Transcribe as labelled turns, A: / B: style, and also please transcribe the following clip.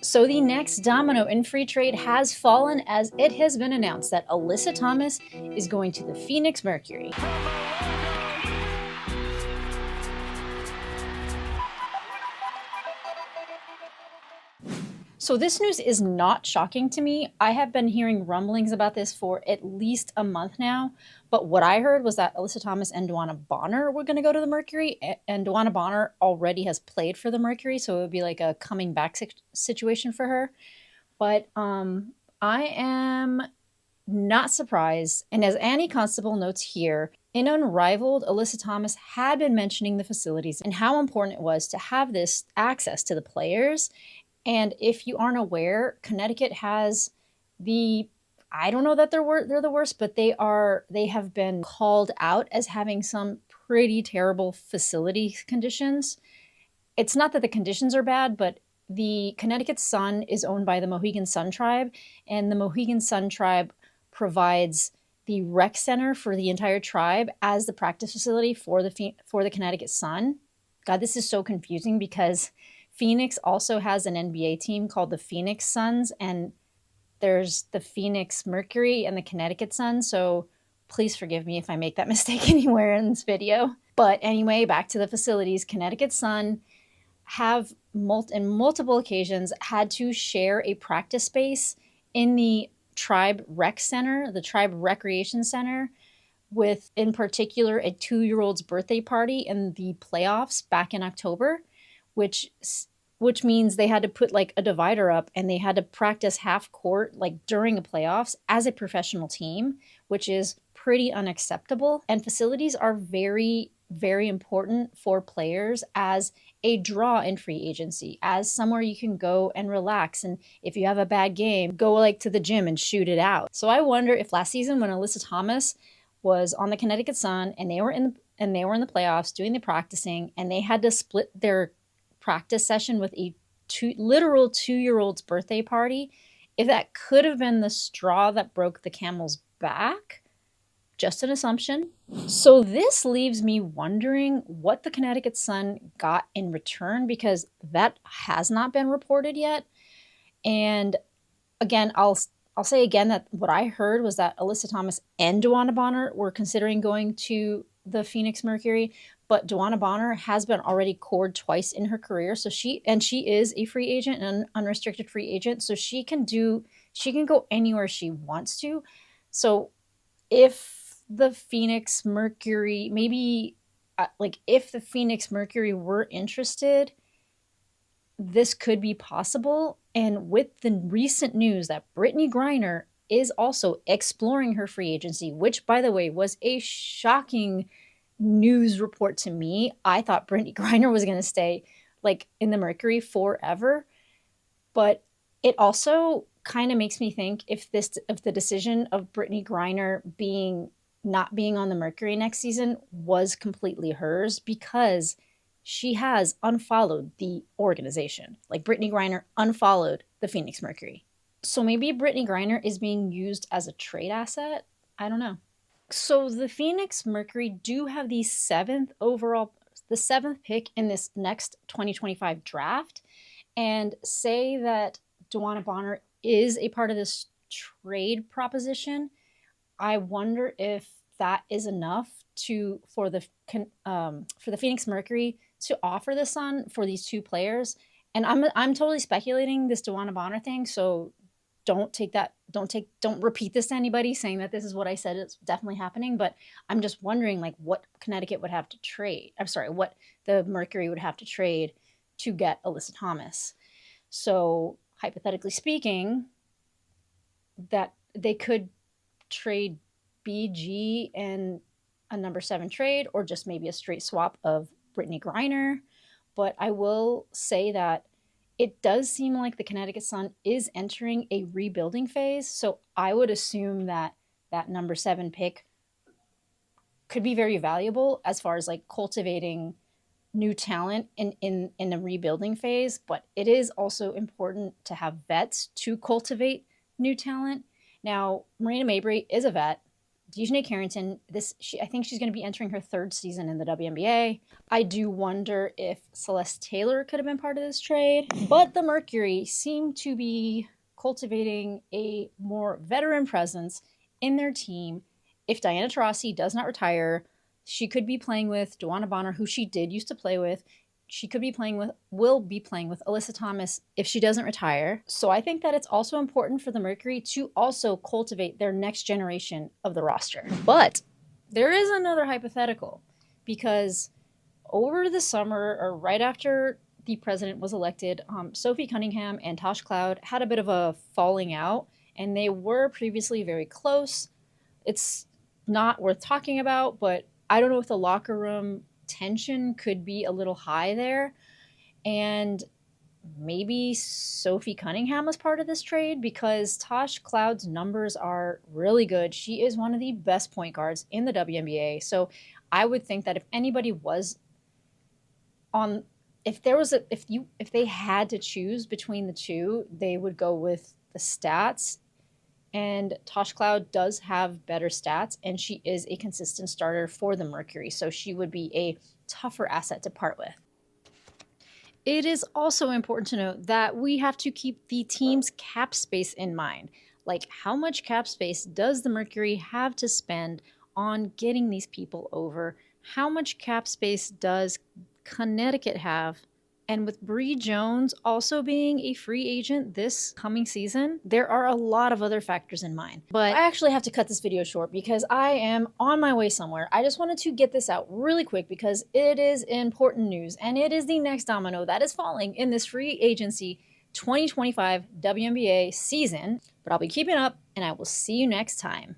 A: So the next domino in free trade has fallen as it has been announced that Alyssa Thomas is going to the Phoenix Mercury. So this news is not shocking to me. I have been hearing rumblings about this for at least a month now. But what I heard was that Alyssa Thomas and DeWanna Bonner were going to go to the Mercury. And DeWanna Bonner already has played for the Mercury, so it would be like a coming back situation for her. But I am not surprised. And as Annie Constable notes here, in Unrivaled, Alyssa Thomas had been mentioning the facilities and how important it was to have this access to the players. And if you aren't aware, Connecticut has I don't know that they're the worst, but they have been called out as having some pretty terrible facility conditions. It's not that the conditions are bad, but the Connecticut Sun is owned by the Mohegan Sun Tribe, and the Mohegan Sun Tribe provides the rec center for the entire tribe as the practice facility for the Connecticut Sun. God, this is so confusing because Phoenix also has an NBA team called the Phoenix Suns, and there's the Phoenix Mercury and the Connecticut Sun, so please forgive me if I make that mistake anywhere in this video. But anyway, back to the facilities. Connecticut Sun have in multiple occasions had to share a practice space in the Tribe Rec Center, the Tribe Recreation Center, with, in particular, a 2-year-old's birthday party in the playoffs back in October, which means they had to put like a divider up and they had to practice half court like during the playoffs as a professional team, which is pretty unacceptable. And facilities are very, very important for players as a draw in free agency, as somewhere you can go and relax. And if you have a bad game, go like to the gym and shoot it out. So I wonder if last season when Alyssa Thomas was on the Connecticut Sun and they were in the playoffs doing the practicing and they had to split their practice session with a literal 2-year-old's birthday party, if that could have been the straw that broke the camel's back. Just an assumption. So this leaves me wondering what the Connecticut Sun got in return, because that has not been reported yet. And again, I'll say again that what I heard was that Alyssa Thomas and DeWanna Bonner were considering going to the Phoenix Mercury, but DeWanna Bonner has been already cored twice in her career. So she is a free agent, an unrestricted free agent. So she can go anywhere she wants to. So if the Phoenix Mercury, if the Phoenix Mercury were interested, this could be possible. And with the recent news that Britney Griner is also exploring her free agency, which, by the way, was a shocking news report to me. I thought Britney Griner was going to stay like in the Mercury forever. But it also kind of makes me think if the decision of Britney Griner not being on the Mercury next season was completely hers, because she has unfollowed the organization. Like Britney Griner unfollowed the Phoenix Mercury. So maybe Britney Griner is being used as a trade asset? I don't know. So the Phoenix Mercury do have the 7th pick in this next 2025 draft. And say that DeWanna Bonner is a part of this trade proposition. I wonder if that is enough for the Phoenix Mercury to offer the Sun for these two players. And I'm totally speculating this DeWanna Bonner thing, so don't repeat this to anybody saying that this is what I said it's definitely happening. But I'm just wondering like what Connecticut would have to trade. What the Mercury would have to trade to get Alyssa Thomas. So hypothetically speaking, that they could trade BG and a number 7 trade, or just maybe a straight swap of Britney Griner. But I will say that it does seem like the Connecticut Sun is entering a rebuilding phase. So I would assume that number 7 pick could be very valuable as far as like cultivating new talent in a rebuilding phase. But it is also important to have vets to cultivate new talent. Now, Marina Mabrey is a vet. Dejanay Carrington, I think she's going to be entering her 3rd season in the WNBA. I do wonder if Celeste Taylor could have been part of this trade, but the Mercury seem to be cultivating a more veteran presence in their team. If Diana Taurasi does not retire, she could be playing with DeWanna Bonner, who she did used to play with. She could be will be playing with Alyssa Thomas if she doesn't retire. So I think that it's also important for the Mercury to also cultivate their next generation of the roster. But there is another hypothetical, because over the summer, or right after the president was elected, Sophie Cunningham and Tosh Cloud had a bit of a falling out, and they were previously very close. It's not worth talking about, but I don't know if the locker room tension could be a little high there, and maybe Sophie Cunningham was part of this trade, because Tosh Cloud's numbers are really good. She is one of the best point guards in the WNBA. So I would think that if anybody was on, if they had to choose between the two, they would go with the stats. And Tosh Cloud does have better stats, and she is a consistent starter for the Mercury, so she would be a tougher asset to part with. It is also important to note that we have to keep the team's cap space in mind. Like, how much cap space does the Mercury have to spend on getting these people over? How much cap space does Connecticut have? And with Bree Jones also being a free agent this coming season, there are a lot of other factors in mind. But I actually have to cut this video short because I am on my way somewhere. I just wanted to get this out really quick because it is important news, and it is the next domino that is falling in this free agency 2025 WNBA season. But I'll be keeping up, and I will see you next time.